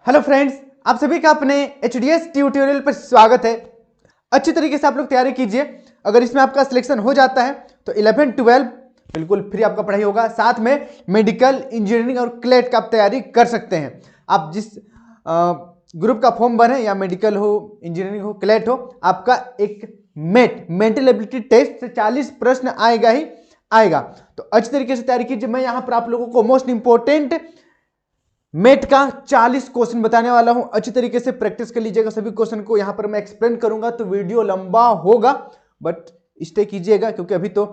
Hello friends, आप सभी का अपने HDS ट्यूटोरियल पर स्वागत है। अच्छी तरीके से आप लोग तैयारी कीजिए। अगर इसमें आपका सिलेक्शन हो जाता है तो 11 12 बिल्कुल फ्री आपका पढ़ाई होगा। साथ में मेडिकल, इंजीनियरिंग और क्लेट का आप तैयारी कर सकते हैं। आप जिस ग्रुप का फॉर्म भरें, या मेडिकल हो, इंजीनियरिंग हो, क्लेट हो, आपका एक मेंटल एबिलिटी टेस्ट से 40 प्रश्न आएगा ही आएगा। तो अच्छी तरीके से तैयारी कीजिए। मैं यहाँ पर आप लोगों को मोस्ट इंपॉर्टेंट मेट का 40 क्वेश्चन बताने वाला हूं। अच्छी तरीके से प्रैक्टिस कर लीजिएगा सभी क्वेश्चन को। यहां पर मैं एक्सप्लेन करूंगा तो वीडियो लंबा होगा, बट स्टे कीजिएगा क्योंकि अभी तो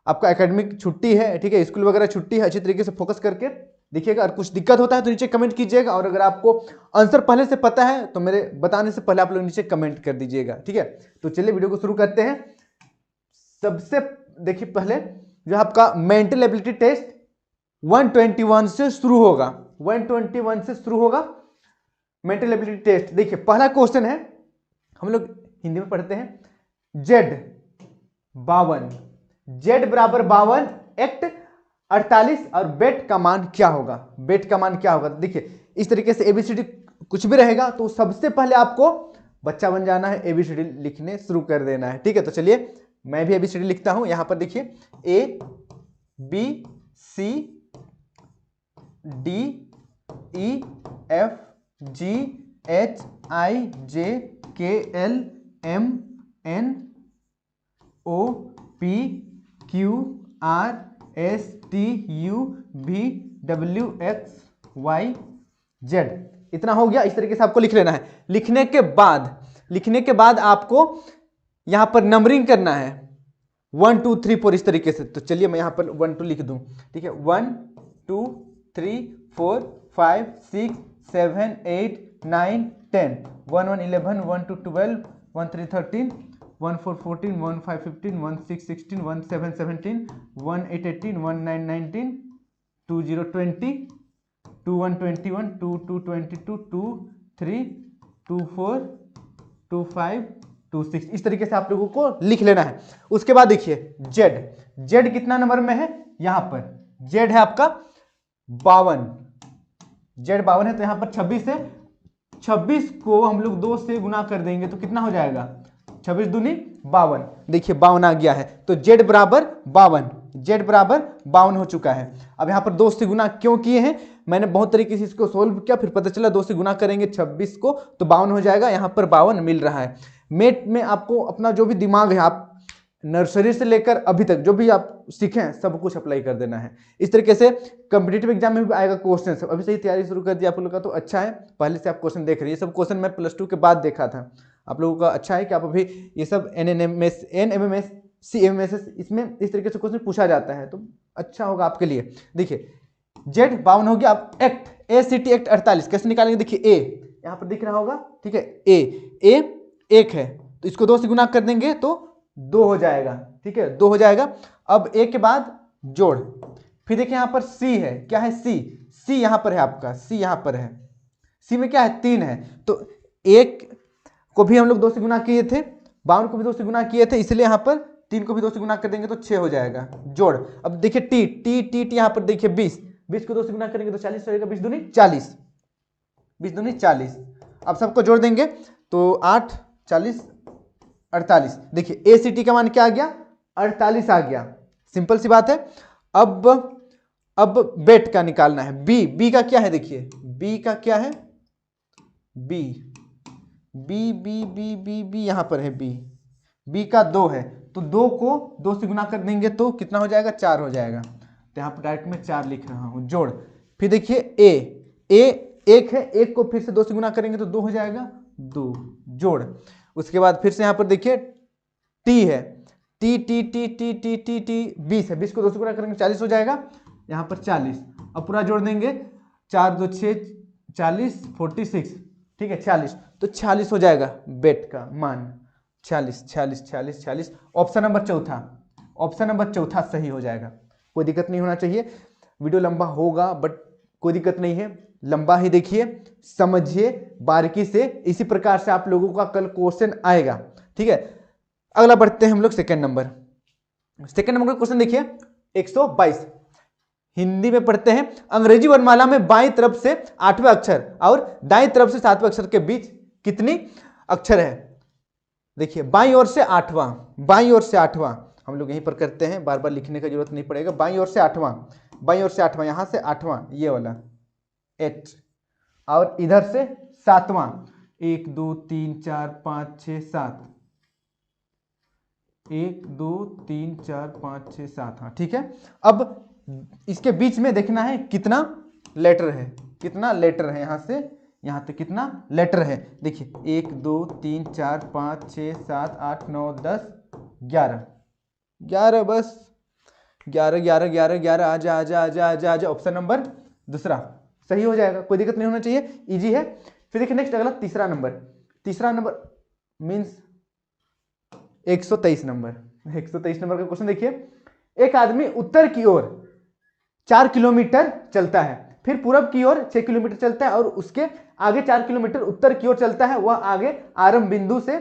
आपका एकेडमिक छुट्टी है, ठीक है, स्कूल वगैरह छुट्टी है। अच्छी तरीके से फोकस करके देखिएगा। और कुछ दिक्कत होता है तो नीचे कमेंट कीजिएगा, और अगर आपको आंसर पहले से पता है तो मेरे बताने से पहले आप लोग नीचे कमेंट कर दीजिएगा, ठीक है। तो चलिए वीडियो को शुरू करते हैं। सबसे देखिए, पहले जो आपका मेंटल एबिलिटी टेस्ट 121 से शुरू होगा। 121 से शुरू होगा मेंटल एबिलिटी टेस्ट। देखिए, पहला क्वेश्चन है, हम लोग हिंदी में पढ़ते हैं, जेड 52, जेड बराबर 52, एक्ट 48 और बेट का मान क्या होगा? बेट का मान क्या होगा? देखिए, इस तरीके से एबीसीडी कुछ भी रहेगा तो सबसे पहले आपको बच्चा बन जाना है, एबीसीडी लिखने शुरू कर देना है, ठीक है। तो चलिए मैं भी एबीसीडी लिखता हूं। यहां पर देखिए, A B C D E F G H I J K L M N O P Q R S T U V W X Y Z. इतना हो गया। इस तरीके से आपको लिख लेना है। लिखने के बाद आपको यहां पर नंबरिंग करना है, 1 2 3 4 इस तरीके से। तो चलिए मैं यहां पर 1 2 लिख दूं, ठीक है। 1 2 3 4 5 6 7 8 9 10 1 1 11 1 2 12 1 3 13 1 4 14 1 5 15 1 6 16 1 7 17 1 8 18 1 9 19 2 0 20 2 1 21 2 2 22 2 3 2 4 2 5 2 6 इस तरीके से आप लोगों को लिख लेना है। उसके बाद देखिए, जेड, जेड कितना नंबर में है? यहां पर जेड है आपका 52, जेड 52 है। तो यहां पर 26 है। 26 को हम लोग 2 से गुना कर देंगे तो कितना हो जाएगा? 26 दूनी 52। देखिए 52 आ गया है। तो जेड बराबर 52, जेड बराबर 52 हो चुका है। अब यहां पर 2 से गुना क्यों किए हैं? मैंने बहुत तरीके से इसको सोल्व किया, फिर पता चला 2 से गुना करेंगे 26 को तो 52 हो जाएगा। यहां पर 52 मिल रहा है। मेट में आपको अपना जो भी दिमाग है, आप नर्सरी से लेकर अभी तक जो भी आप सीखें सब कुछ अप्लाई कर देना है। इस तरीके से कॉम्पिटिटिव एग्जाम में भी आएगा क्वेश्चन सब। अभी से ही तैयारी शुरू कर दी आप लोगों का तो अच्छा है, पहले से आप क्वेश्चन देख रहे हैं। ये सब क्वेश्चन मैं +2 के बाद देखा था। आप लोगों का अच्छा है कि आप अभी ये सब NMMS CMSS इसमें इस तरीके से क्वेश्चन पूछा जाता है, तो अच्छा होगा आपके लिए। देखिए, जेड 52 हो गया। अब एक्ट, ACT एक्ट 48 कैसे निकालेंगे? देखिए, ए यहां पर दिख रहा होगा, ठीक है। ए 1 है तो इसको 2 से गुना कर देंगे तो 2 हो जाएगा, ठीक है, 2 हो जाएगा। अब ए के बाद जोड़, फिर देखिए यहां पर सी है, क्या है? सी यहां पर है आपका, सी यहां पर है। सी में क्या है? 3 है। तो 1 को भी हम लोग 2 से गुना किए थे, 52 को भी 2 से गुना किए थे, इसलिए यहां पर 3 को भी 2 से गुना कर देंगे तो 6 हो जाएगा। जोड़, अब देखिए टी टी टी टी यहां पर देखिए 20 को 2 से गुना करेंगे तो 40 हो जाएगा। 20 दूनी 40, 20 दूनी 40। अब सबको जोड़ देंगे तो 8 40 48। देखिए ACT का मान क्या आ गया? 48 आ गया। सिंपल सी बात है। अब बेट का निकालना है। बी का क्या है? देखिए बी का क्या है? बी यहां पर है। बी का 2 है तो 2 को 2 से गुना कर देंगे तो कितना हो जाएगा? 4 हो जाएगा। तो यहां पर डायरेक्ट में 4 लिख रहा हूं। जोड़, फिर देखिए ए 1 है, 1 को फिर से 2 से गुना करेंगे तो 2 हो जाएगा, 2। जोड़, उसके बाद फिर से यहां पर देखिए टी है, टी 20 है, 20 को 2 से गुणा करेंगे 40 हो जाएगा। यहां पर 40, अब पूरा जोड़ देंगे, 4 2 6 40 46, ठीक है, 40। तो 46 हो जाएगा बेट का मान। 46। ऑप्शन नंबर चौथा सही हो जाएगा। कोई दिक्कत नहीं होना चाहिए। वीडियो लंबा होगा बट कोई दिक्कत नहीं है, लंबा ही देखिए, समझिए बारीकी से। इसी प्रकार से आप लोगों का कल क्वेश्चन आएगा, ठीक है। अगला बढ़ते हैं हम लोग सेकंड नंबर का क्वेश्चन। देखिए 122, हिंदी में पढ़ते हैं। अंग्रेजी वर्णमाला में बाईं तरफ से 8वें अक्षर और दाईं तरफ से 7वें अक्षर के बीच कितनी अक्षर है? देखिए बाईं ओर से 8वां, बाईं ओर से 8वां हम लोग यहीं पर करते हैं, बार बार लिखने का जरूरत नहीं पड़ेगा। बाईं ओर से 8वां, बाईं ओर से 8वां, यहां से 8वां ये वाला 8 और इधर से 7वां 1 2 3 4 5 6 7, 1 2 3 4 5 6 7, हाँ ठीक है। अब इसके बीच में देखना है कितना लेटर है, कितना लेटर है यहां से यहां तक कितना लेटर है। देखिए 1 2 3 4 5 6 7 8 9 10 11, 11 बस 11 11 11 11, आजा आजा आजा आजा आजा। ऑप्शन नंबर दूसरा सही हो जाएगा, कोई दिक्कत नहीं होना चाहिए, इजी है। फिर देखिए नेक्स्ट अगला तीसरा नंबर, तीसरा नंबर मीन्स 123 नंबर, 123 नंबर का क्वेश्चन देखिए। एक आदमी उत्तर की ओर 4 किलोमीटर चलता है, फिर पूरब की ओर 6 किलोमीटर चलता है और उसके आगे 4 किलोमीटर उत्तर की ओर चलता है। वह आगे आरंभ बिंदु से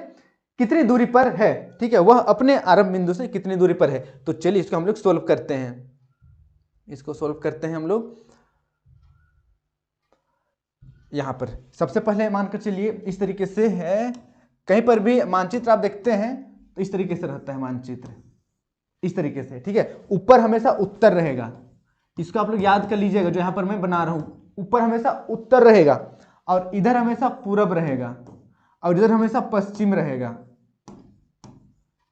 कितनी दूरी पर है? ठीक है, वह अपने आरंभ बिंदु से कितनी दूरी पर है? तो चलिए इसको हम लोग सोल्व करते हैं, इसको सोल्व करते हैं हम लोग। यहां पर सबसे पहले मानकर चलिए इस तरीके से है, कहीं पर भी मानचित्र आप देखते हैं तो इस तरीके से रहता है मानचित्र, इस तरीके से, ठीक है। ऊपर हमेशा उत्तर रहेगा, इसको आप लोग याद कर लीजिएगा, जो यहां पर मैं बना रहा हूं, ऊपर हमेशा उत्तर रहेगा और इधर हमेशा पूरब रहेगा और इधर हमेशा पश्चिम रहेगा,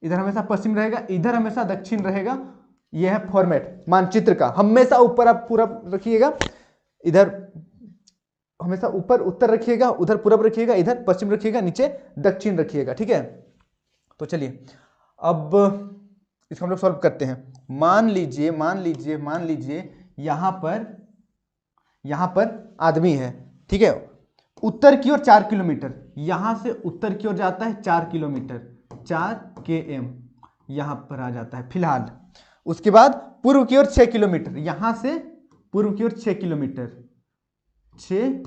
इधर हमेशा पश्चिम रहेगा, इधर हमेशा दक्षिण रहेगा। यह है फॉर्मेट मानचित्र का, हमेशा ऊपर आप पूरब रखिएगा, इधर हमेशा ऊपर उत्तर रखिएगा, उधर पूरब रखिएगा, इधर पश्चिम रखिएगा, नीचे दक्षिण रखिएगा, ठीक है। तो चलिए अब इसको हम लोग सॉल्व करते हैं। मान लीजिए मान लीजिए मान लीजिए यहां पर आदमी है, ठीक है। उत्तर की ओर 4 किलोमीटर, यहां से उत्तर की ओर जाता है 4 किलोमीटर, 4 km यहां पर आ जाता है फिलहाल। उसके बाद पूर्व की ओर 6 किलोमीटर, यहां से पूर्व की ओर 6 किलोमीटर, 6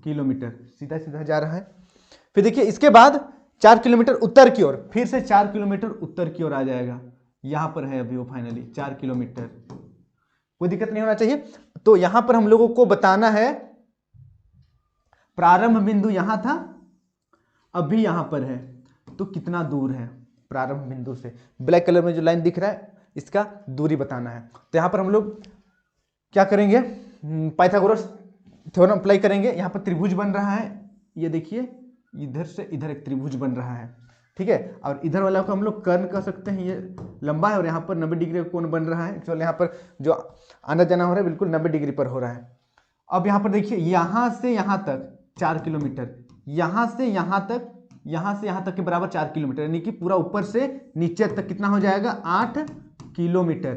किलोमीटर सीधा सीधा जा रहा है। फिर देखिए इसके बाद 4 किलोमीटर उत्तर की ओर, फिर से 4 किलोमीटर उत्तर की ओर आ जाएगा, यहां पर है अभी वो फाइनली 4 किलोमीटर, कोई दिक्कत नहीं होना चाहिए। तो यहां पर हम लोगों को बताना है प्रारंभ बिंदु यहां था, अभी यहां पर है, तो कितना दूर है प्रारंभ बिंदु से। ब्लैक कलर में जो लाइन दिख रहा है इसका दूरी बताना है। तो यहां पर हम लोग क्या करेंगे, पाइथागोरस थ्योरम अप्लाई करेंगे। यहां पर त्रिभुज बन रहा है, ये देखिए इधर से इधर एक त्रिभुज बन रहा है, ठीक है। और इधर वाला को हम लोग कर्ण कह सकते हैं, ये लंबा है और यहाँ पर 90 डिग्री का कोण बन रहा है। एक्चुअली यहाँ पर जो आना जाना हो रहा है बिल्कुल 90 डिग्री पर हो रहा है। अब यहाँ पर देखिए यहाँ से यहाँ तक 4 किलोमीटर, यहाँ से यहाँ तक के बराबर 4 किलोमीटर, यानी कि पूरा ऊपर से नीचे तक कितना हो जाएगा 8 किलोमीटर,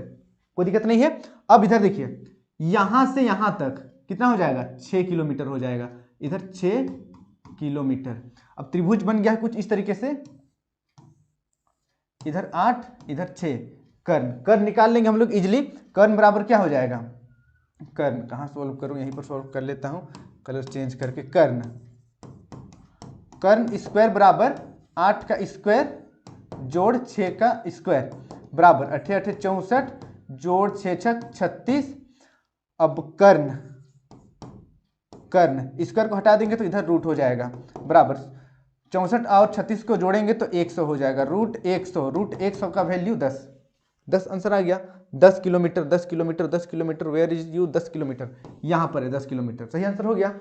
कोई दिक्कत नहीं है। अब इधर देखिए यहाँ से यहाँ तक कितना हो जाएगा 6 किलोमीटर हो जाएगा, इधर 6 किलोमीटर। अब त्रिभुज बन गया है कुछ इस तरीके से, इधर 8 इधर 6, कर्ण निकाल लेंगे हम लोग इजिली। कर्ण बराबर क्या हो जाएगा, कर्ण कहाँ सोल्व करूं, यहीं पर सोल्व कर लेता हूं कलर चेंज करके। कर्ण स्क्वायर बराबर 8 का स्क्वायर जोड़ 6 का स्क्वायर बराबर 8 8 64 जोड़ 6 6 36। अब कर्ण स्क्वायर को हटा देंगे तो इधर रूट हो जाएगा, बराबर 64 और 36 को जोड़ेंगे तो 100 हो जाएगा, रूट 100 का वैल्यू 10 आंसर आ गया। 10 kilometre 10 kilometre 10 kilometre, where is you 10 kilometre, यहाँ पर है 10 किलोमीटर, सही आंसर हो गया।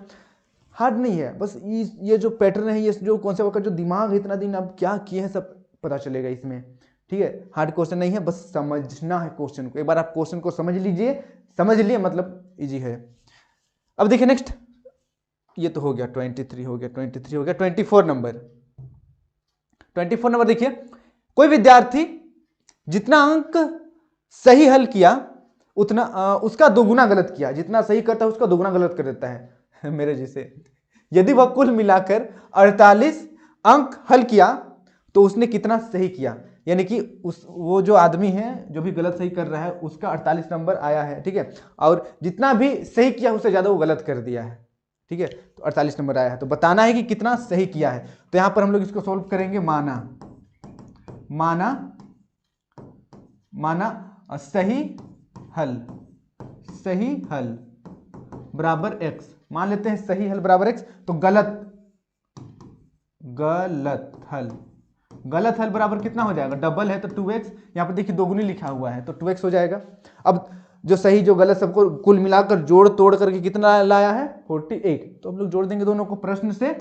हार्ड नहीं है, बस ये जो पैटर्न है, ये जो कॉन्सेप्ट का जो दिमाग है इतना दिन अब क्या किए हैं सब पता चलेगा इसमें, ठीक है। हार्ड क्वेश्चन नहीं है, बस समझना है क्वेश्चन को। एक बार आप क्वेश्चन को समझ लिए मतलब इजी है। अब देखिए नेक्स्ट, ये तो हो गया 23 हो गया 24 नंबर। 24 नंबर देखिए, कोई विद्यार्थी जितना अंक सही हल किया उतना उसका दोगुना गलत किया, जितना सही करता है उसका दोगुना गलत कर देता है मेरे जैसे। यदि वह कुल मिलाकर 48 अंक हल किया तो उसने कितना सही किया, यानी कि वो जो आदमी है जो भी गलत सही कर रहा है उसका 48 नंबर आया है, ठीक है। और जितना भी सही किया उससे ज्यादा वो गलत कर दिया है, ठीक है। तो 48 नंबर आया है, तो बताना है कि कितना सही किया है। तो यहां पर हम लोग इसको सॉल्व करेंगे। माना सही सही हल बराबर एक्स, मान लेते हैं सही हल बराबर एक्स, तो गलत हल, गलत हल बराबर कितना हो जाएगा, डबल है तो 2x, यहाँ पर देखिए दोगुनी लिखा हुआ है तो 2x हो जाएगा। अब जो सही जो गलत सबको कुल मिलाकर जोड़ तोड़ करके कितना लाया है 48, तो हम लोग जोड़ देंगे दोनों को प्रश्न से,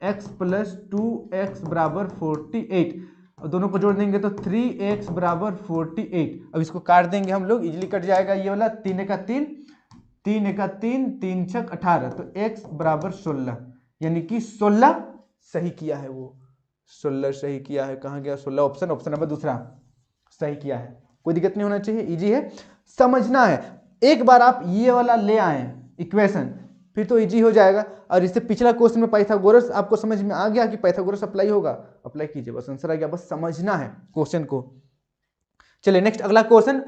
x + 2x बराबर 48, और दोनों को जोड़ देंगे तो 3x बराबर 48। अब इसको काट देंगे हम लोग, इजीली कट जाएगा ये वाला, 3 × 3 3 × 3 3 × 6 18, तो x बराबर 16, यानी कि 16 सही किया है, वो 16 सही किया है। कहाँ गया 16, ऑप्शन नंबर दूसरा सही किया है। कोई दिक्कत नहीं होना चाहिए, इजी है, समझना है। एक बार आप ये वाला ले आए इक्वेशन, फिर तो इजी हो जाएगा। और इससे पिछला क्वेश्चन में पाइथागोरस आपको समझ में आ गया कि पाइथागोरस अप्लाई होगा, अप्लाई कीजिए, बस आंसर आ गया, बस समझना है क्वेश्चन को। चलिए नेक्स्ट अगला क्वेश्चन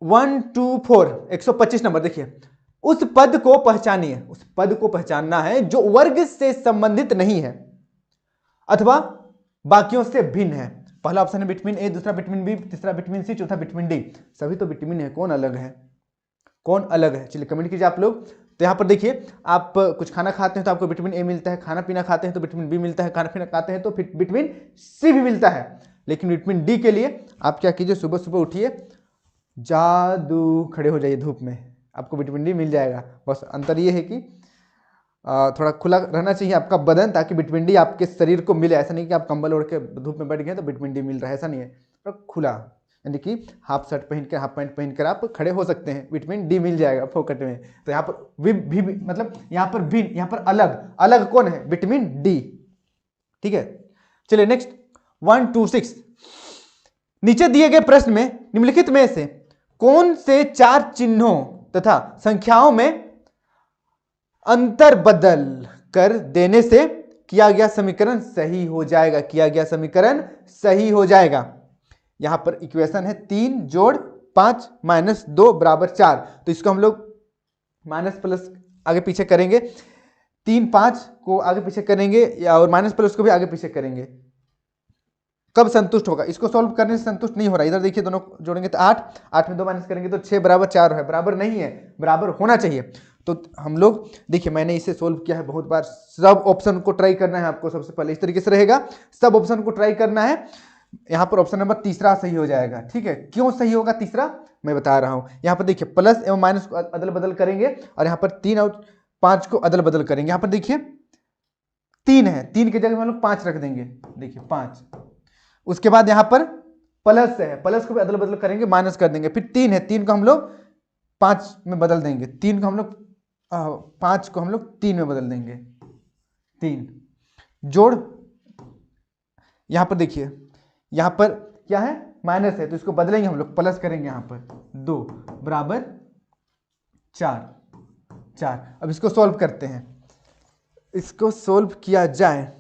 124 125 नंबर देखिए, उस पद को पहचानिए, उस पद को पहचानना है जो वर्ग से संबंधित नहीं है अथवा बाकियों से भिन्न है। पहला ऑप्शन है विटामिन ए, दूसरा विटामिन बी, तीसरा विटामिन सी, चौथा विटामिन डी। सभी तो विटामिन है, कौन अलग है, कौन अलग है, चलिए कमेंट कीजिए आप लोग। तो यहाँ पर देखिए, आप कुछ खाना खाते हैं तो आपको विटामिन ए मिलता है, खाना पीना खाते हैं तो विटामिन बी मिलता है, खाना पीना खाते हैं तो फिर विटामिन सी भी मिलता है। लेकिन विटामिन डी के लिए आप क्या कीजिए, सुबह सुबह उठिए, जादू खड़े हो जाइए धूप में, आपको विटामिन डी मिल जाएगा। बस अंतर ये है कि थोड़ा खुला रहना चाहिए आपका बदन, ताकि विटामिन डी आपके शरीर को मिले। ऐसा नहीं कि आप कंबल ओढ़ के धूप में बैठ गए तो विटामिन डी मिल रहा है, ऐसा नहीं है, थोड़ा खुला, यानी कि हाफ शर्ट पहन कर, हाफ पैंट पहन कर आप खड़े हो सकते हैं, विटामिन डी मिल जाएगा फोकट में। तो यहाँ पर भी मतलब यहाँ पर भिन्न, यहाँ पर अलग, अलग कौन है, विटामिन डी। ठीक है, चलिए नेक्स्ट 126, नीचे दिए गए प्रश्न में निम्नलिखित में से कौन से 4 चिन्हों तथा संख्याओं में अंतर बदल कर देने से किया गया समीकरण सही हो जाएगा, किया गया समीकरण सही हो जाएगा। यहां पर इक्वेशन है 3 + 5 - 2 = 4, तो इसको हम लोग माइनस प्लस आगे पीछे करेंगे, 3 5 को आगे पीछे करेंगे और माइनस प्लस को भी आगे पीछे करेंगे, कब संतुष्ट होगा। इसको सॉल्व करने से संतुष्ट नहीं हो रहा, इधर देखिए दोनों जोड़ेंगे तो 8, 8 में 2 माइनस करेंगे तो 6 = 4 है, बराबर नहीं है, बराबर होना चाहिए। तो हम लोग देखिए, मैंने इसे सोल्व किया है बहुत बार, सब ऑप्शन को ट्राई करना है आपको। सबसे पहले इस तरीके से रहेगा, सब ऑप्शन को ट्राई करना है। यहाँ पर ऑप्शन नंबर तीसरा सही हो जाएगा। ठीक है, क्यों सही होगा तीसरा, मैं बता रहा हूं। यहाँ पर देखिए, प्लस एवं माइनस को अदल बदल करेंगे और यहाँ पर 3 और 5 को अदल बदल करेंगे। यहाँ पर देखिए 3 है, 3 की जगह हम लोग 5 रख देंगे, देखिए 5। उसके बाद यहाँ पर प्लस है, प्लस को भी अदल बदल करेंगे, माइनस कर देंगे, फिर 3 है, 3 को हम लोग 5 में बदल देंगे, 3 को हम लोग 5 को हम लोग 3 में बदल देंगे, 3 जोड़। यहाँ पर देखिए, यहाँ पर क्या है, माइनस है, तो इसको बदलेंगे हम लोग, प्लस करेंगे, यहाँ पर 2 = 4। अब इसको सॉल्व करते हैं, इसको सॉल्व किया जाए,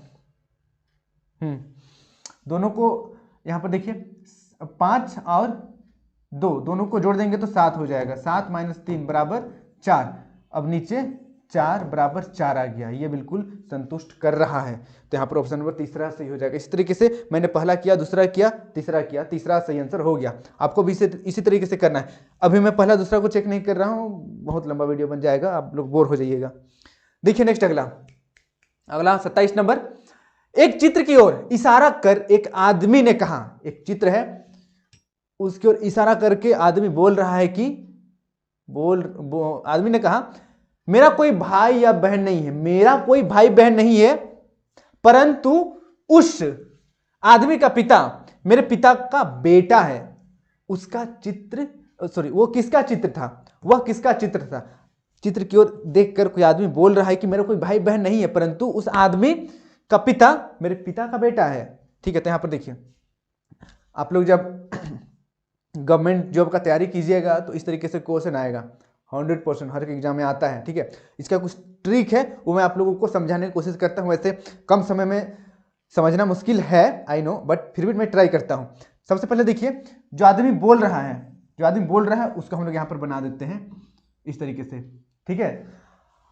दोनों को यहाँ पर देखिए 5 और 2 दोनों को जोड़ देंगे तो 7 हो जाएगा, 7 - 3 = 4। अब नीचे 4 = 4 आ गया, ये बिल्कुल संतुष्ट कर रहा है। तो यहाँ पर ऑप्शन नंबर तीसरा सही हो जाएगा। इसी तरीके से मैंने पहला किया, दूसरा किया, तीसरा किया, तीसरा सही आंसर हो गया। आपको भी इसी तरीके से करना है। अभी मैं पहला दूसरा को चेक नहीं कर रहा हूँ, बहुत लंबा वीडियो बन जाएगा, आप लोग बोर हो जाइएगा। देखिए नेक्स्ट अगला 27 नंबर, एक चित्र की ओर इशारा कर एक आदमी ने कहा, एक चित्र है उसकी ओर इशारा करके आदमी बोल रहा है कि आदमी ने कहा, मेरा कोई भाई या बहन नहीं है, मेरा कोई भाई बहन नहीं है, परंतु उस आदमी का पिता मेरे पिता का बेटा है। उसका चित्र, सॉरी, वो किसका चित्र था, वह किसका चित्र था। चित्र की ओर देखकर कोई आदमी बोल रहा है कि मेरा कोई भाई बहन नहीं है, परंतु उस आदमी का पिता मेरे पिता का बेटा है। ठीक है, तो यहां पर देखिए, आप लोग जब गवर्नमेंट जॉब का तैयारी कीजिएगा तो इस तरीके से क्वेश्चन आएगा, 100% हर एक एग्जाम में आता है। ठीक है, इसका कुछ ट्रिक है, वो मैं आप लोगों को समझाने की कोशिश करता हूं। वैसे कम समय में समझना मुश्किल है, आई नो, बट फिर भी मैं ट्राई करता हूं। सबसे पहले देखिए, जो आदमी बोल रहा है उसको हम लोग यहाँ पर बना देते हैं इस तरीके से। ठीक है,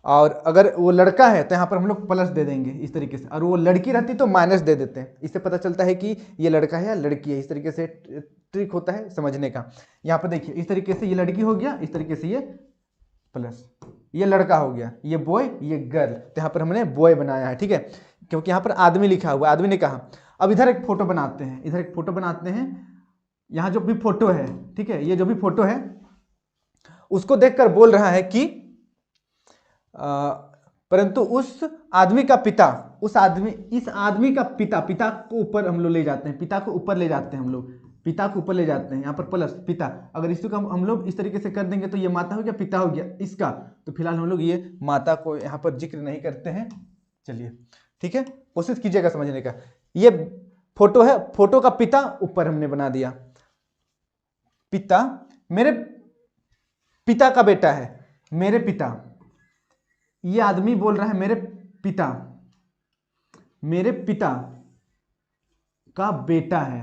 और अगर वो लड़का है तो यहाँ पर हम लोग प्लस दे देंगे इस तरीके से, और वो लड़की रहती तो माइनस दे देते हैं। इससे पता चलता है कि ये लड़का है या लड़की है। इस तरीके से ट्रिक होता है समझने का। यहाँ पर देखिए, इस तरीके से ये लड़की हो गया, इस तरीके से ये प्लस, ये लड़का हो गया, ये बॉय, ये गर्ल, तो यहाँ पर हमने बॉय बनाया है, ठीक है, क्योंकि यहाँ पर आदमी लिखा हुआ है, आदमी ने कहा। अब इधर एक फोटो बनाते हैं, इधर एक फोटो बनाते हैं, यहाँ जो भी फोटो है, ठीक है, ये जो भी फोटो है उसको देखकर बोल रहा है कि परंतु उस आदमी का पिता, इस आदमी का पिता को ऊपर हम लोग ले जाते हैं, पिता को ऊपर ले जाते हैं हम लोग, पिता को ऊपर ले जाते हैं, यहाँ पर प्लस पिता। अगर इसको हम लोग इस तरीके से कर देंगे तो ये माता हो गया, पिता हो गया इसका, तो फिलहाल हम लोग ये माता को यहाँ पर जिक्र नहीं करते हैं। चलिए ठीक है, कोशिश कीजिएगा समझने का। ये फोटो है, फोटो का पिता ऊपर हमने बना दिया, पिता, मेरे पिता का बेटा है, मेरे पिता, ये आदमी बोल रहा है मेरे पिता का बेटा है,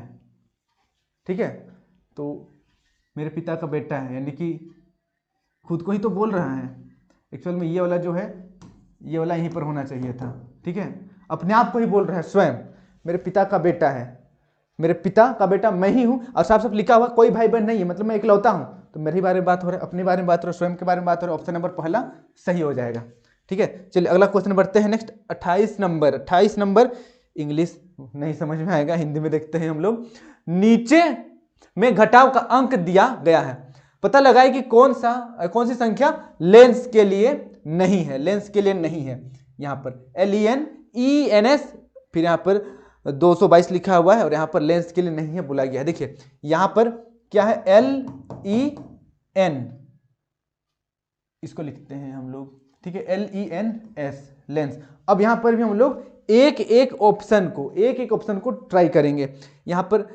ठीक है, तो मेरे पिता का बेटा है, यानी कि खुद को ही तो बोल रहा है। एक्चुअल में ये वाला जो है, ये वाला यहीं पर होना चाहिए था, ठीक है, अपने आप को ही बोल रहा है स्वयं, मेरे पिता का बेटा है, मेरे पिता का बेटा मैं ही हूं, और साफ साफ लिखा हुआ कोई भाई बहन नहीं है, मतलब मैं इकलौता हूं, तो मेरे बारे में बात हो रहा है, अपने बारे में बात हो रहा है, स्वयं के बारे में बात हो रहा है, ऑप्शन नंबर पहला सही हो जाएगा, ठीक है। चलिए अगला क्वेश्चन बढ़ते हैं नेक्स्ट, 28 नंबर, इंग्लिश नहीं समझ में आएगा, हिंदी में देखते हैं हम लोग। नीचे में घटाव का अंक दिया गया है, पता लगाए कि कौन सी संख्या लेंस के लिए नहीं है, लेंस के लिए नहीं है। यहाँ पर LENS, फिर यहाँ पर 222 लिखा हुआ है, और यहाँ पर लेंस के लिए नहीं है बोला गया है। देखिए यहाँ पर क्या है, LEN, इसको लिखते हैं हम लोग, ठीक है, LENS, लेंस। अब यहाँ पर भी हम लोग एक एक ऑप्शन को ट्राई करेंगे। यहाँ पर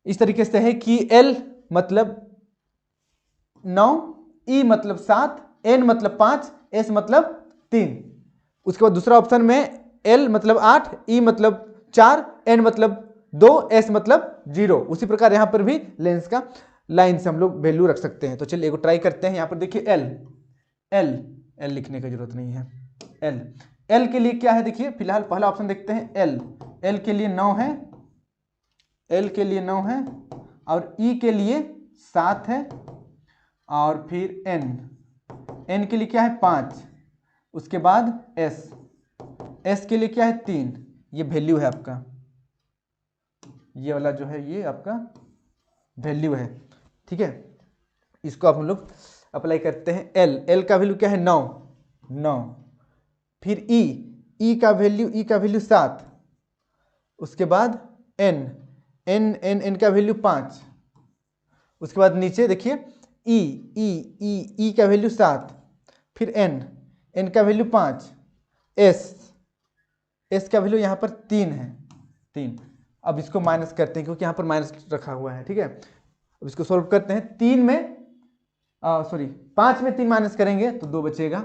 इस तरीके से है कि L मतलब 9, E मतलब 7, N मतलब 5, S मतलब 3। उसके बाद दूसरा ऑप्शन में L मतलब 8, E मतलब 4, N मतलब 2, S मतलब 0। उसी प्रकार यहाँ पर भी लेंस का लाइन से हम लोग वैल्यू रख सकते हैं। तो चलिए एक ट्राई करते हैं। यहाँ पर देखिए L लिखने की जरूरत नहीं है। L के लिए क्या है, देखिए फिलहाल पहला ऑप्शन देखते हैं। L के लिए 9 है, L के लिए 9 है, और E के लिए 7 है, और फिर N के लिए क्या है 5, उसके बाद S के लिए क्या है 3। ये वैल्यू है आपका, ये वाला जो है ये आपका वैल्यू है, ठीक है। इसको आप हम लोग अप्लाई करते हैं। L का वैल्यू क्या है 9। फिर E का वैल्यू 7, उसके बाद N का वैल्यू 5, उसके बाद नीचे देखिए E का वैल्यू 7, फिर N का वैल्यू 5, S का वैल्यू यहाँ पर 3 है, 3। अब इसको माइनस करते हैं क्योंकि यहाँ पर माइनस रखा हुआ है, ठीक है। अब इसको सॉल्व करते हैं। 5 में 3 माइनस करेंगे तो 2 बचेगा,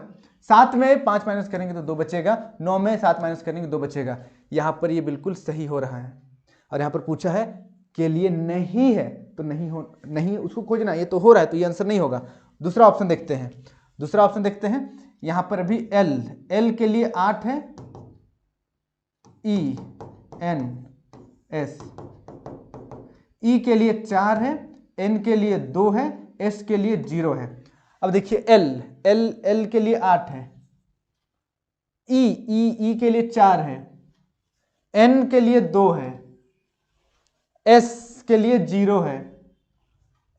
7 में 5 माइनस करेंगे तो 2 बचेगा, 9 में 7 माइनस करेंगे 2 बचेगा। यहाँ पर ये बिल्कुल सही हो रहा है। और यहाँ पर पूछा है के लिए नहीं है तो नहीं उसको खोजना, ये तो हो रहा है तो ये आंसर नहीं होगा। दूसरा ऑप्शन देखते हैं। यहाँ पर अभी L के लिए 8 है, ENS, E के लिए 4 है, N के लिए 2 है, S के लिए 0 है। अब देखिए L के लिए 8 है, E के लिए 4 है, N के लिए 2 है, S के लिए 0 है,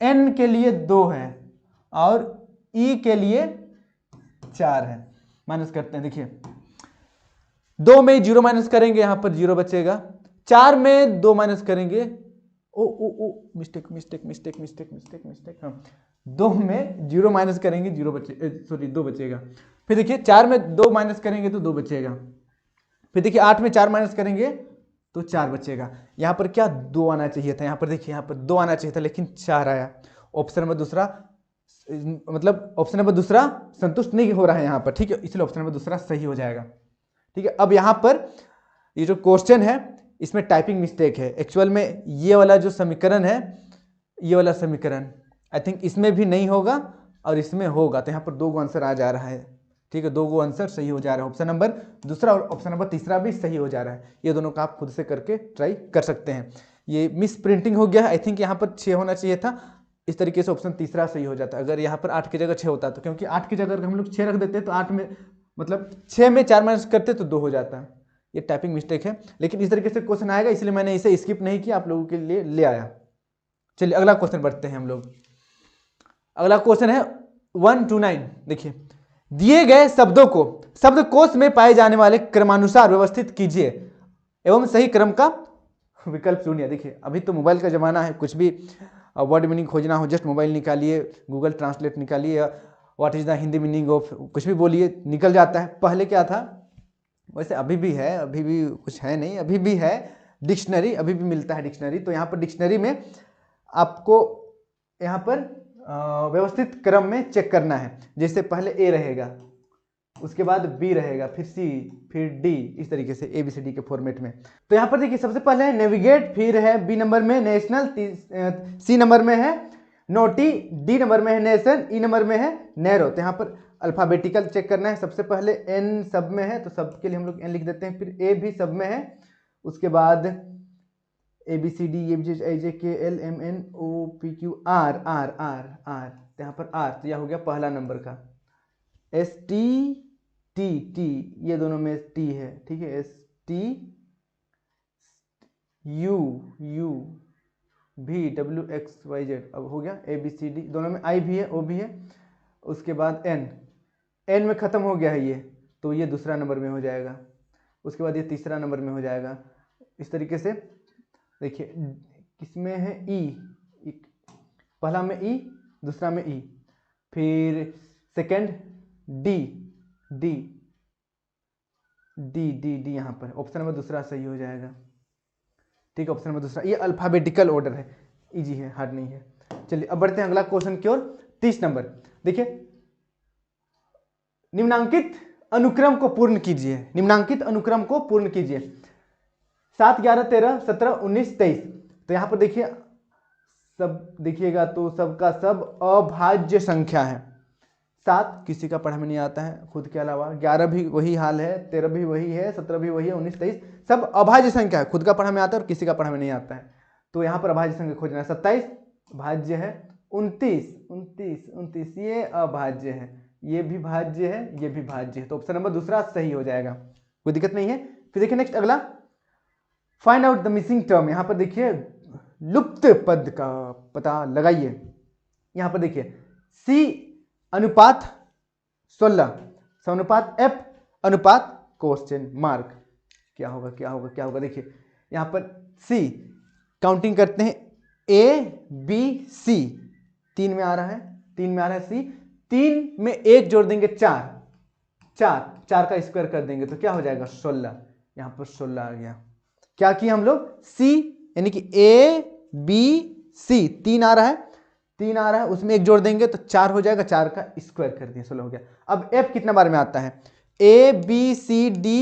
N के लिए 2 है, और E के लिए 4 है। माइनस करते हैं। देखिए 2 में 0 माइनस करेंगे, यहाँ पर 0 बचेगा। 4 में 2 माइनस करेंगे, मिस्टेक। हाँ, 2 में 0 माइनस करेंगे 2 बचेगा। फिर देखिए 4 में 2 माइनस करेंगे तो 2 बचेगा। फिर देखिए 8 में 4 माइनस करेंगे तो 4 बचेगा। यहाँ पर क्या 2 आना चाहिए था, यहाँ पर देखिए यहाँ पर 2 आना चाहिए था, लेकिन 4 आया। ऑप्शन नंबर दूसरा संतुष्ट नहीं हो रहा है यहाँ पर, ठीक है, इसलिए ऑप्शन नंबर दूसरा सही हो जाएगा, ठीक है। अब यहाँ पर ये जो क्वेश्चन है इसमें टाइपिंग मिस्टेक है। एक्चुअल में ये वाला जो समीकरण है, ये वाला समीकरण आई थिंक इसमें भी नहीं होगा और इसमें होगा, तो यहाँ पर 2 आंसर आ जा रहा है, ठीक है। 2 आंसर सही हो जा रहा है। ऑप्शन नंबर दूसरा और ऑप्शन नंबर तीसरा भी सही हो जा रहा है। ये दोनों का आप खुद से करके ट्राई कर सकते हैं। ये मिस प्रिंटिंग हो गया है, आई थिंक यहाँ पर 6 होना चाहिए था, इस तरीके से ऑप्शन तीसरा सही हो जाता है अगर यहाँ पर 8 की जगह 6 होता तो, क्योंकि 8 की जगह अगर हम लोग 6 रख देते तो 8 में मतलब 6 में 4 माइनस करते तो 2 हो जाता है। ये टाइपिंग मिस्टेक है, लेकिन इस तरीके से क्वेश्चन आएगा इसलिए मैंने इसे स्किप नहीं किया, आप लोगों के लिए ले आया। चलिए अगला क्वेश्चन बढ़ते हैं हम लोग। अगला क्वेश्चन है 1 to 9। देखिए, दिए गए शब्दों को शब्दकोश में पाए जाने वाले क्रमानुसार व्यवस्थित कीजिए एवं सही क्रम का विकल्प चुनिए। देखिए अभी तो मोबाइल का जमाना है, कुछ भी वर्ड मीनिंग खोजना हो जस्ट मोबाइल निकालिए, गूगल ट्रांसलेट निकालिए, what is the Hindi meaning of कुछ भी बोलिए, निकल जाता है। पहले क्या था, वैसे अभी भी है, अभी भी कुछ है नहीं, अभी भी है डिक्शनरी, अभी भी मिलता है डिक्शनरी। तो यहाँ पर डिक्शनरी में आपको यहाँ पर व्यवस्थित क्रम में चेक करना है। जैसे पहले ए रहेगा, उसके बाद बी रहेगा, फिर सी, फिर डी, इस तरीके से ABCD के फॉर्मेट में। तो यहाँ पर देखिए सबसे पहले है नेविगेट, फिर है बी नंबर में नेशनल, सी नंबर में है नोटी, डी नंबर में है नेशन, ई नंबर में है नैरो। तो यहाँ पर अल्फाबेटिकल चेक करना है। सबसे पहले एन सब में है तो सब के लिए हम लोग एन लिख देते हैं, फिर ए भी सब में है, उसके बाद ABCD EFGHIJKLMN OPQ R R R R, तो यहाँ पर R, तो यह हो गया पहला नंबर का। ST T, ये दोनों में T है, ठीक है, ST U V WXYZ, अब हो गया ABCD, दोनों में I भी है O भी है। उसके बाद N में ख़त्म हो गया है ये, तो ये दूसरा नंबर में हो जाएगा, उसके बाद ये तीसरा नंबर में हो जाएगा। इस तरीके से देखिए किसमें है E, पहला में E, दूसरा में E, फिर सेकंड D, यहाँ पर ऑप्शन नंबर दूसरा सही हो जाएगा, ठीक है, ऑप्शन नंबर दूसरा। ये अल्फाबेटिकल ऑर्डर है, इजी है, हार्ड नहीं है। चलिए अब बढ़ते हैं अगला क्वेश्चन की ओर। 30 नंबर, देखिए, निम्नांकित अनुक्रम को पूर्ण कीजिए, निम्नांकित अनुक्रम को पूर्ण कीजिए। 7 11 13 17 19 23। तो यहाँ पर देखिए सब देखिएगा तो सबका सब अभाज्य संख्या है। 7 किसी का पढ़ा में नहीं आता है खुद के अलावा, 11 भी वही हाल है, 13 भी वही है, 17 भी वही है, 19 23 सब अभाज्य संख्या है, खुद का पढ़ा में आता है और किसी का पढ़ा में नहीं आता है। तो यहाँ पर अभाज्य संख्या खोजना है। 27 भाज्य है, 29 ये अभाज्य है, ये भी भाज्य है, ये भी भाज्य है, तो ऑप्शन नंबर दूसरा सही हो जाएगा, कोई दिक्कत नहीं है। फिर देखिए नेक्स्ट अगला, find out the missing term. यहाँ पर देखिए लुप्त पद का पता लगाइए। यहाँ पर देखिए C अनुपात 16 समानुपात F अनुपात क्वेश्चन मार्क, क्या होगा क्या होगा क्या होगा। देखिए यहाँ पर C काउंटिंग करते हैं, ABC 3 में आ रहा है, 3 में आ रहा है C, 3 में 1 जोड़ देंगे 4 का स्क्वायर कर देंगे तो क्या हो जाएगा 16, यहाँ पर 16 आ गया। क्या किया हम लोग, C यानी कि ABC 3 आ रहा है, उसमें 1 जोड़ देंगे तो 4 हो जाएगा, 4 का स्क्वायर कर दिया 16 हो गया। अब F कितना बार में आता है, ABCDEF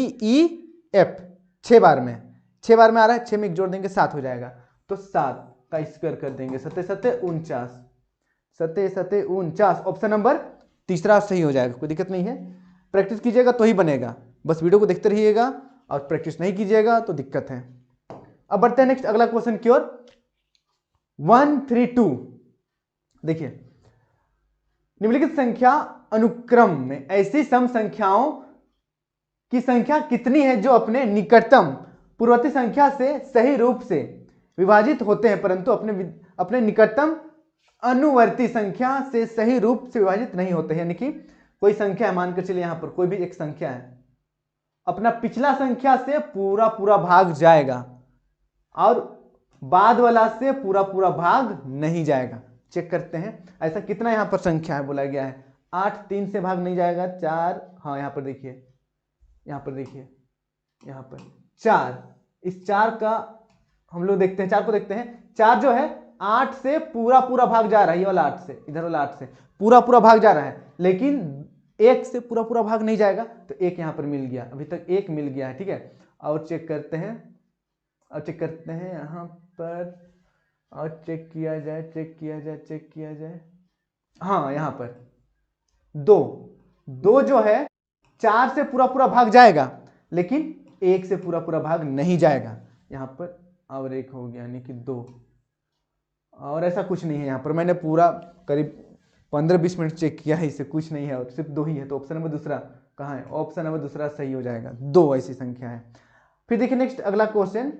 6 बार में, 6 बार में आ रहा है, 6 में 1 जोड़ देंगे 7 हो जाएगा, तो 7 का स्क्वायर कर देंगे, 7 7 49, ऑप्शन नंबर तीसरा सही हो जाएगा, कोई दिक्कत नहीं है। प्रैक्टिस कीजिएगा तो ही बनेगा, बस वीडियो को देखते रहिएगा और प्रैक्टिस नहीं कीजिएगा तो दिक्कत है। अब बढ़ते हैं नेक्स्ट अगला क्वेश्चन की ओर। 132, देखिए, निम्नलिखित संख्या अनुक्रम में ऐसी सम संख्याओं की संख्या कितनी है जो अपने निकटतम पूर्ववर्ती संख्या से सही रूप से विभाजित होते हैं परंतु अपने निकटतम अनुवर्ती संख्या से सही रूप से विभाजित नहीं होते हैं। यानी कि कोई संख्या है, मान कर चलिए यहाँ पर कोई भी एक संख्या है, अपना पिछला संख्या से पूरा पूरा भाग जाएगा और बाद वाला से पूरा पूरा भाग नहीं जाएगा। चेक करते हैं ऐसा कितना यहाँ पर संख्या है, बोला गया है 8 3 से भाग नहीं जाएगा, 4, हाँ यहाँ पर देखिए, यहाँ पर 4, इस 4 का हम लोग देखते हैं, 4 को देखते हैं, 4 जो है 8 से पूरा पूरा भाग जा रहा है, ये वाला 8 से, इधर वाला 8 से पूरा पूरा भाग जा रहा है, लेकिन 1 से पूरा पूरा भाग नहीं जाएगा, तो 1 यहाँ पर मिल गया, अभी तक 1 मिल गया है, ठीक है। और चेक करते हैं यहाँ पर, और चेक किया जाए, हाँ यहाँ पर 2 जो है 4 से पूरा पूरा भाग जाएगा लेकिन 1 से पूरा पूरा भाग नहीं जाएगा, यहाँ पर और 1 हो गया, यानी कि 2, और ऐसा कुछ नहीं है यहाँ पर, मैंने पूरा करीब 15-20 मिनट चेक किया है, इससे कुछ नहीं है और सिर्फ 2 ही है। तो ऑप्शन नंबर दूसरा कहाँ है? ऑप्शन नंबर दूसरा सही हो जाएगा, 2 ऐसी संख्या है। फिर देखिए नेक्स्ट अगला क्वेश्चन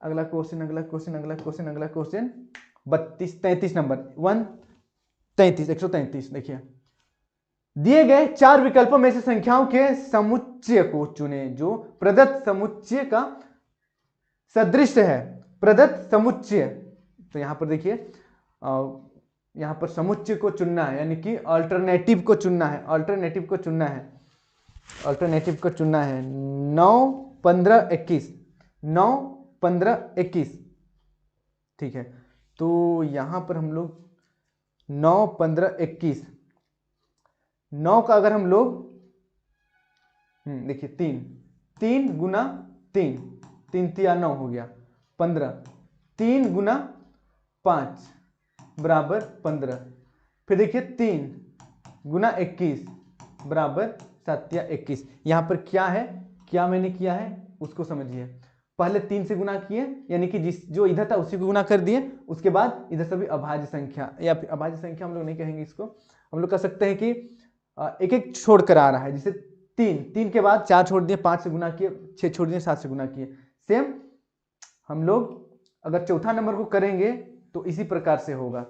33 नंबर 133 देखिए, दिए गए 4 विकल्पों में से संख्याओं के समुच्चय को चुने जो प्रदत्त समुच्चय का सदृश है। प्रदत्त समुच्चय, तो यहां पर देखिए यहां पर समुच्चय को चुनना है, यानी कि अल्टरनेटिव को चुनना है। 9, 15, 21, 9, 15, 21, ठीक है। तो यहां पर हम लोग 9, 15, 21, 9 का अगर हम लोग देखिए 3 गुना 3 3 9 हो गया 15, 3 गुना 5 बराबर 15। फिर देखिए 3 गुना 21 बराबर 7 या 21। यहाँ पर क्या है, क्या मैंने किया है उसको समझिए। पहले 3 से गुना किए, यानी कि जो इधर था उसी को गुना कर दिए। उसके बाद इधर सभी अभाज्य संख्या, या फिर अभाज्य संख्या हम लोग नहीं कहेंगे इसको, हम लोग कह सकते हैं कि एक एक छोड़ कर आ रहा है। जैसे 3 के बाद 4 छोड़ दिए, 5 से गुना किए, 6 छोड़ दिए, 7 से गुना किए। सेम हम लोग अगर चौथा नंबर को करेंगे तो इसी प्रकार से होगा।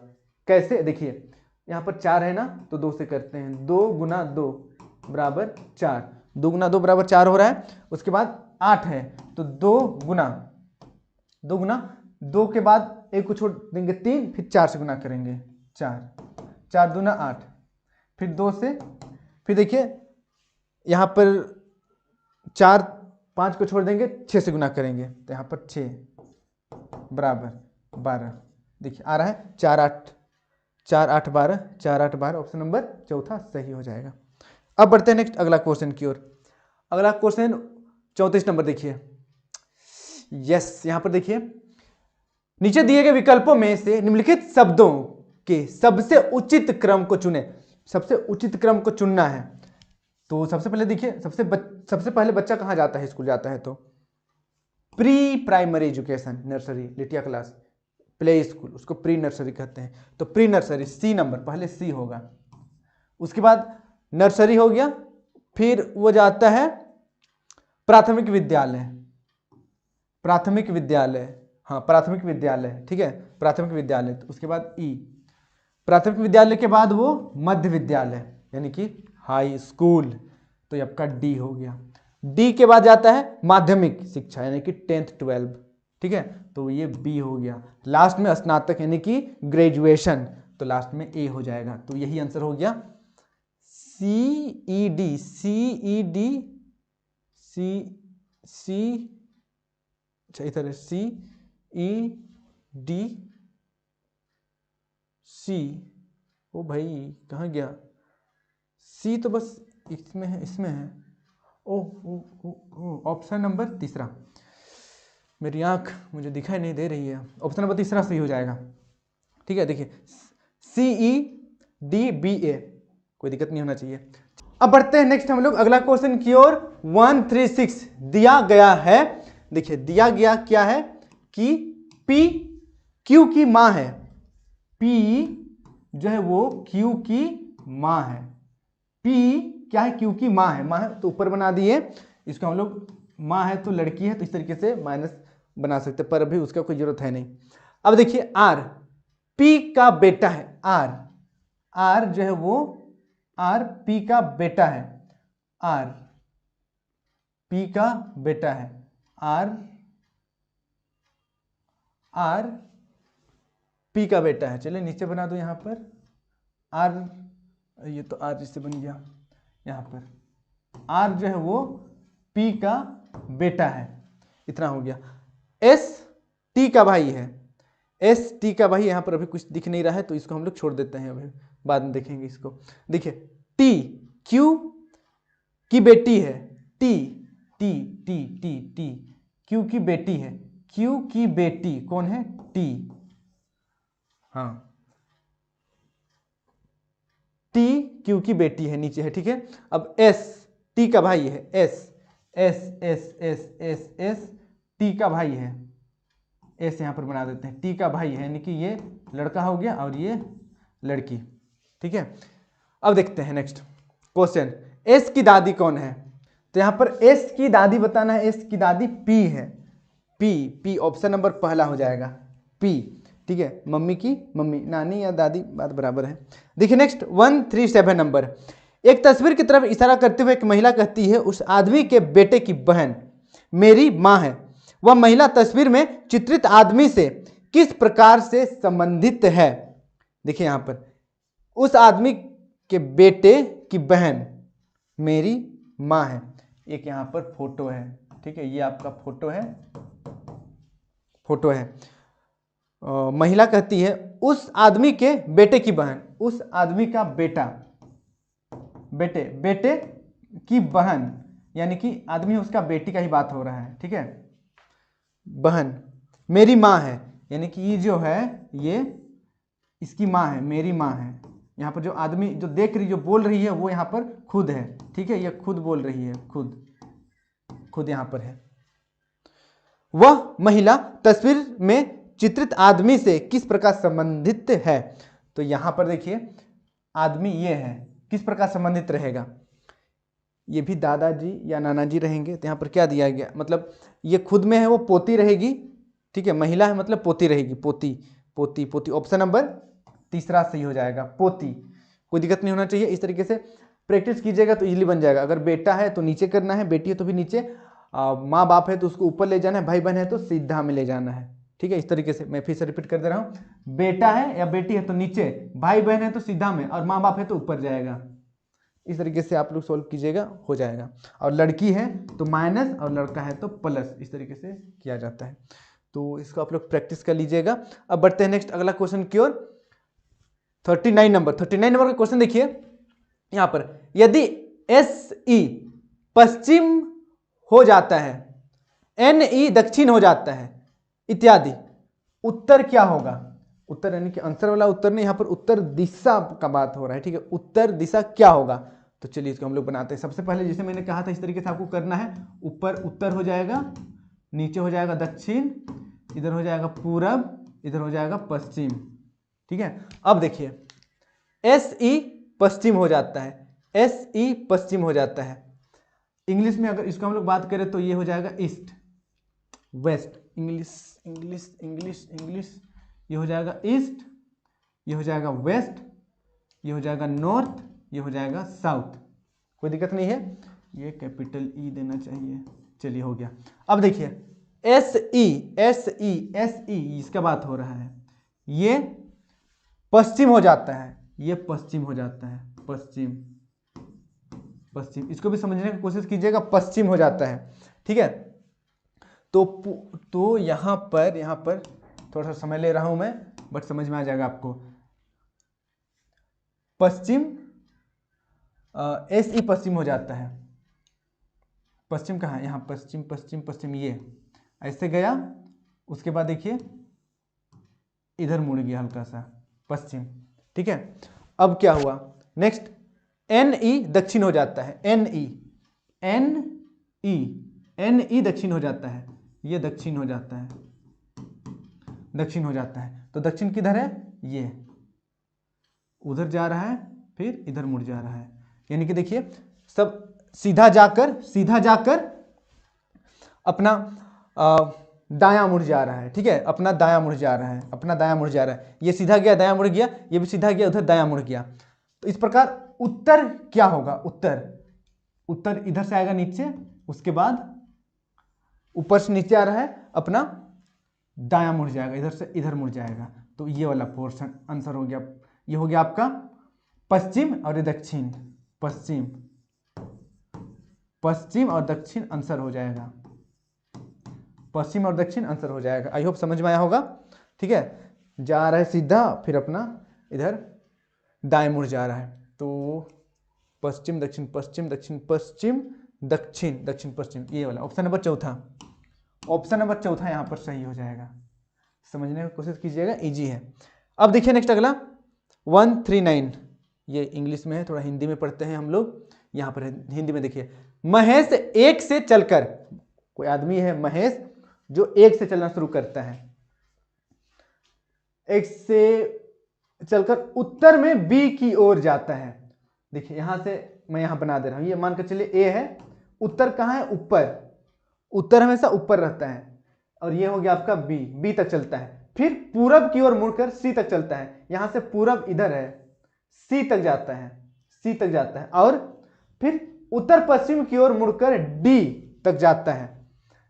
कैसे? देखिए यहाँ पर 4 है ना, तो 2 से करते हैं। 2 गुना 2 बराबर 4, 2 गुना 2 बराबर 4 हो रहा है। उसके बाद 8 है, तो 2 गुना 2 के बाद एक को छोड़ देंगे 3, फिर 4 से गुना करेंगे 4 दूना 8, फिर 2 से, फिर देखिए यहाँ पर 4, 5 को छोड़ देंगे 6 से गुना करेंगे, तो यहाँ पर 6 बराबर 12। देखिए आ रहा है 4 8 12, 4 8 12। ऑप्शन नंबर चौथा सही हो जाएगा। अब बढ़ते हैं नेक्स्ट अगला क्वेश्चन की ओर। अगला क्वेश्चन 34 नंबर देखिए। यस, यहां पर देखिए, नीचे दिए गए विकल्पों में से निम्नलिखित शब्दों के सबसे उचित क्रम को चुने। सबसे उचित क्रम को चुनना है। तो सबसे पहले देखिए, सबसे पहले बच्चा कहां जाता है? स्कूल जाता है तो pre primary education, nursery, Lytia class, play school, उसको प्री नर्सरी कहते हैं। तो प्री नर्सरी सी नंबर, पहले सी होगा। उसके बाद नर्सरी हो गया, फिर वो जाता है प्राथमिक विद्यालय, प्राथमिक विद्यालय, ठीक है, प्राथमिक विद्यालय। तो उसके बाद ई, प्राथमिक विद्यालय के बाद वो मध्य विद्यालय यानी कि हाई स्कूल, तो आपका डी हो गया। डी के बाद जाता है माध्यमिक शिक्षा यानी कि 10th 12, ठीक है, तो ये बी हो गया। लास्ट में स्नातक यानी कि ग्रेजुएशन, तो लास्ट में ए हो जाएगा। तो यही आंसर हो गया CED, अच्छा इधर CEDC। ओ भाई कहाँ गया? सी तो बस इसमें है, ओ ऑप्शन नंबर तीसरा, मेरी आंख मुझे दिखाई नहीं दे रही है। ऑप्शन नंबर तीसरा सही हो जाएगा, ठीक है। देखिए CEDBA, कोई दिक्कत नहीं होना चाहिए। अब बढ़ते हैं नेक्स्ट हम लोग अगला क्वेश्चन की ओर। 136 दिया गया है, देखिए दिया गया क्या है कि P Q की मां है। P जो है वो Q की मां है। P क्या है? Q की मां है, तो ऊपर बना दिए इसको हम लोग। मां है तो लड़की है, तो इस तरीके से माइनस बना सकते, पर अभी उसका कोई जरूरत है नहीं। अब देखिए R P का बेटा है। R जो है वो R P का बेटा है। R P का बेटा है। R P का बेटा है। चलिए नीचे बना दो यहाँ पर R, ये तो R जिससे बन गया। यहाँ पर R जो है वो P का बेटा है, इतना हो गया। S T का भाई है। S T का भाई यहाँ पर अभी कुछ दिख नहीं रहा है, तो इसको हम लोग छोड़ देते हैं, अभी बाद में देखेंगे इसको। देखिए T Q की बेटी है। T Q की बेटी है। Q की बेटी कौन है? T, हाँ T Q की बेटी है, नीचे है, ठीक है। अब S T का भाई है। S T का भाई है। एस यहाँ पर बना देते हैं, टी का भाई है, यानी कि ये लड़का हो गया और ये लड़की। ठीक है, अब देखते हैं नेक्स्ट क्वेश्चन, एस की दादी कौन है? तो यहाँ पर एस की दादी बताना है, एस की दादी पी है, पी, पी ऑप्शन नंबर पहला हो जाएगा, पी। ठीक है, मम्मी की मम्मी, नानी या दादी बात बराबर है। देखिए नेक्स्ट 137 नंबर, एक तस्वीर की तरफ इशारा करते हुए एक महिला कहती है उस आदमी के बेटे की बहन मेरी माँ है। वह महिला तस्वीर में चित्रित आदमी से किस प्रकार से संबंधित है? देखिए यहाँ पर उस आदमी के बेटे की बहन मेरी माँ है, एक यहाँ पर फोटो है। ठीक है, ये आपका फोटो है, फोटो है। महिला कहती है उस आदमी के बेटे की बहन, उस आदमी का बेटा, बेटे, बेटे की बहन, यानी कि आदमी उसका बेटी का ही बात हो रहा है। ठीक है, बहन मेरी माँ है, यानी कि ये जो है ये इसकी माँ है, मेरी माँ है। यहाँ पर जो आदमी जो देख रही, जो बोल रही है वो यहाँ पर खुद है। ठीक है, ये खुद बोल रही है, खुद, खुद यहाँ पर है। वह महिला तस्वीर में चित्रित आदमी से किस प्रकार संबंधित है? तो यहाँ पर देखिए आदमी ये है, किस प्रकार संबंधित रहेगा? ये भी दादाजी या नाना जी रहेंगे। तो यहाँ पर क्या दिया गया, मतलब ये खुद में है, वो पोती रहेगी। ठीक है, महिला है मतलब पोती रहेगी, पोती, पोती, पोती, ऑप्शन नंबर तीसरा सही हो जाएगा, पोती। कोई दिक्कत नहीं होना चाहिए, इस तरीके से प्रैक्टिस कीजिएगा तो इजीली बन जाएगा। अगर बेटा है तो नीचे करना है, बेटी है तो भी नीचे, माँ बाप है तो उसको ऊपर ले जाना है, भाई बहन है तो सीधा में ले जाना है। ठीक है, इस तरीके से मैं फिर से रिपीट कर दे रहा हूँ, बेटा है या बेटी है तो नीचे, भाई बहन है तो सीधा में, और माँ बाप है तो ऊपर जाएगा। इस तरीके से आप लोग सोल्व कीजिएगा, हो जाएगा। और लड़की है तो माइनस और लड़का है तो प्लस, इस तरीके से किया जाता है। तो इसको आप लोग प्रैक्टिस कर लीजिएगा। अब बढ़ते हैं नेक्स्ट अगला क्वेश्चन की ओर। 39 नंबर का क्वेश्चन देखिए यहां पर, यदि एस ई पश्चिम हो जाता है, एन ई दक्षिण हो जाता है इत्यादि, उत्तर क्या होगा? उत्तर यानी कि आंसर वाला उत्तर नहीं, यहां पर उत्तर दिशा का बात हो रहा है। ठीक है, उत्तर दिशा क्या होगा? तो चलिए इसको हम लोग बनाते हैं। सबसे पहले जैसे मैंने कहा था इस तरीके से आपको करना है, ऊपर उत्तर हो जाएगा, नीचे हो जाएगा दक्षिण, इधर हो जाएगा पूरब, इधर हो जाएगा पश्चिम। ठीक है, अब देखिए एस ई पश्चिम हो जाता है, एस ई पश्चिम हो जाता है। इंग्लिश में अगर इसको हम लोग बात करें तो ये हो जाएगा east, west, English English English English, ये हो जाएगा ईस्ट, ये हो जाएगा वेस्ट, ये हो जाएगा नॉर्थ, ये हो जाएगा साउथ। कोई दिक्कत नहीं है, ये कैपिटल ई देना चाहिए। चलिए हो गया। अब देखिए S E, S E, S E, इसका बात हो रहा है, ये पश्चिम हो जाता है, ये पश्चिम हो जाता है, पश्चिम, पश्चिम, इसको भी समझने की कोशिश कीजिएगा, पश्चिम हो जाता है। ठीक है, तो यहाँ पर थोड़ा सा समय ले रहा हूं मैं, बट समझ में आ जाएगा आपको। पश्चिम, एस ई पश्चिम हो जाता है, पश्चिम कहाँ है? यहाँ पश्चिम पश्चिम पश्चिम, ये ऐसे गया, उसके बाद देखिए इधर मुड़ गया हल्का सा, पश्चिम। ठीक है, अब क्या हुआ नेक्स्ट, एन ई दक्षिण हो जाता है, N E, N E, N E दक्षिण हो जाता है, ये दक्षिण हो जाता है, दक्षिण हो जाता है। तो दक्षिण किधर है? ये उधर जा रहा है, फिर इधर मुड़ जा रहा है, यानी कि देखिए सब सीधा जाकर अपना दायां मुड़ जा रहा है। ठीक है, अपना दायां मुड़ जा रहा है, अपना दायां मुड़ जा रहा है, ये सीधा गया दायां मुड़ गया, ये भी सीधा गया उधर दायां मुड़ गया। तो इस प्रकार उत्तर क्या होगा? उत्तर इधर से आएगा नीचे, उसके बाद ऊपर से नीचे आ रहा है, अपना दायां मुड़ जाएगा, इधर से इधर मुड़ जाएगा। तो ये वाला पोर्शन आंसर हो गया, ये हो गया आपका पश्चिम और दक्षिण, पश्चिम, पश्चिम और दक्षिण आंसर हो जाएगा, पश्चिम और दक्षिण आंसर हो जाएगा। आई होप समझ में आया होगा। ठीक है, जा रहा है सीधा, फिर अपना इधर दाएं मुड़ जा रहा है। तो पश्चिम दक्षिण, पश्चिम दक्षिण, पश्चिम दक्षिण, दक्षिण पश्चिम, ये वाला ऑप्शन नंबर चौथा, ऑप्शन नंबर चौथा यहाँ पर सही हो जाएगा। समझने की कोशिश कीजिएगा, इजी है। अब देखिए नेक्स्ट अगला 139, ये इंग्लिश में है, थोड़ा हिंदी में पढ़ते हैं हम लोग। यहाँ पर है हिंदी में, देखिए महेश एक से चलकर, कोई आदमी है महेश जो एक से चलना शुरू करता है, एक्स से चलकर उत्तर में बी की ओर जाता है। देखिए यहां से मैं यहां बना दे रहा हूं, ये मान कर चलिए ए है, उत्तर कहां है, ऊपर, उत्तर हमेशा ऊपर रहता है, और ये हो गया आपका बी, बी तक चलता है, फिर पूरब की ओर मुड़कर सी तक चलता है, यहां से पूरब इधर है, सी तक जाता है, सी तक जाता है, और फिर उत्तर पश्चिम की ओर मुड़कर डी तक जाता है।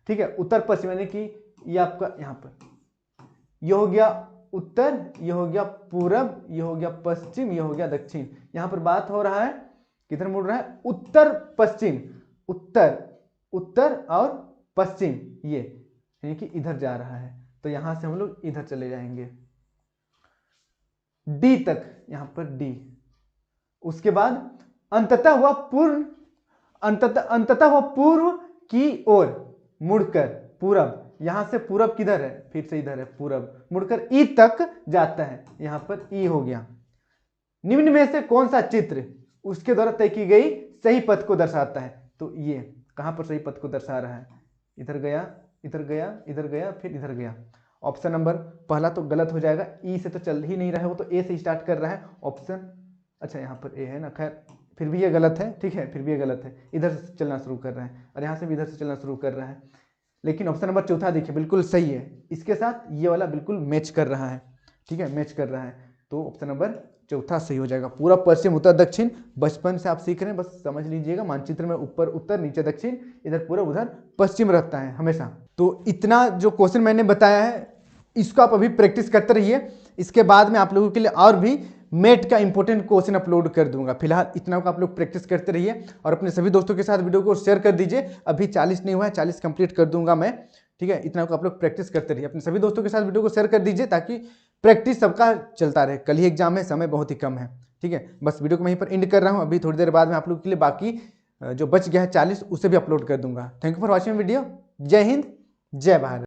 ठीक है, उत्तर पश्चिम यानी कि ये आपका यहां पर ये हो गया उत्तर, ये हो गया पूरब, ये हो गया पश्चिम, ये हो गया दक्षिण। यहां पर बात हो रहा है किधर मुड़ रहा है, उत्तर पश्चिम, उत्तर, उत्तर और पश्चिम, ये यानी कि इधर जा रहा है। तो यहां से हम लोग इधर चले जाएंगे डी तक, यहां पर डी, उसके बाद अंततः वह पूर्ण, अंततः वह पूर्व की ओर मुड़कर पूरब, यहां से पूरब किधर है, फिर से इधर है पूरब, मुड़कर ई तक जाता है, यहां पर ई हो गया। निम्न में से कौन सा चित्र उसके द्वारा तय की गई सही पथ को दर्शाता है? तो ये कहां पर सही पथ को दर्शा रहा है, इधर गया, इधर गया, इधर गया, फिर इधर गया। ऑप्शन नंबर पहला तो गलत हो जाएगा, ई से तो चल ही नहीं रहा है, वो तो ए से स्टार्ट कर रहा है। ऑप्शन, अच्छा यहाँ पर ए है ना, खैर फिर भी ये गलत है, ठीक है, फिर भी ये गलत है, इधर से चलना शुरू कर रहा है, और यहाँ से भी इधर से चलना शुरू कर रहा है। लेकिन ऑप्शन नंबर चौथा देखिए बिल्कुल सही है, इसके साथ ये वाला बिल्कुल मैच कर रहा है, ठीक है, मैच कर रहा है। तो ऑप्शन नंबर चौथा सही हो जाएगा। पूरा पश्चिम उत्तर दक्षिण बचपन से आप सीख रहे हैं, बस समझ लीजिएगा, मानचित्र में ऊपर उत्तर नीचे दक्षिण, इधर पूरा उधर पश्चिम रहता है हमेशा। तो इतना जो क्वेश्चन मैंने बताया है इसको आप अभी प्रैक्टिस करते रहिए, इसके बाद में आप लोगों के लिए और भी मेट का इंपॉर्टेंट क्वेश्चन अपलोड कर दूंगा। फिलहाल इतना को आप लोग प्रैक्टिस करते रहिए और अपने सभी दोस्तों के साथ वीडियो को शेयर कर दीजिए। अभी 40 नहीं हुआ है, 40 कंप्लीट कर दूंगा मैं, ठीक है। इतना को आप लोग प्रैक्टिस करते रहिए, अपने सभी दोस्तों के साथ वीडियो को शेयर कर दीजिए ताकि प्रैक्टिस सबका चलता रहे। कल ही एग्जाम है, समय बहुत ही कम है, ठीक है। बस वीडियो को वहीं पर एंड कर रहा हूँ, अभी थोड़ी देर बाद में आप लोगों के लिए बाकी जो बच गया है 40 उसे भी अपलोड कर दूंगा। Thank you for watching video. जय हिंद, जय भारत।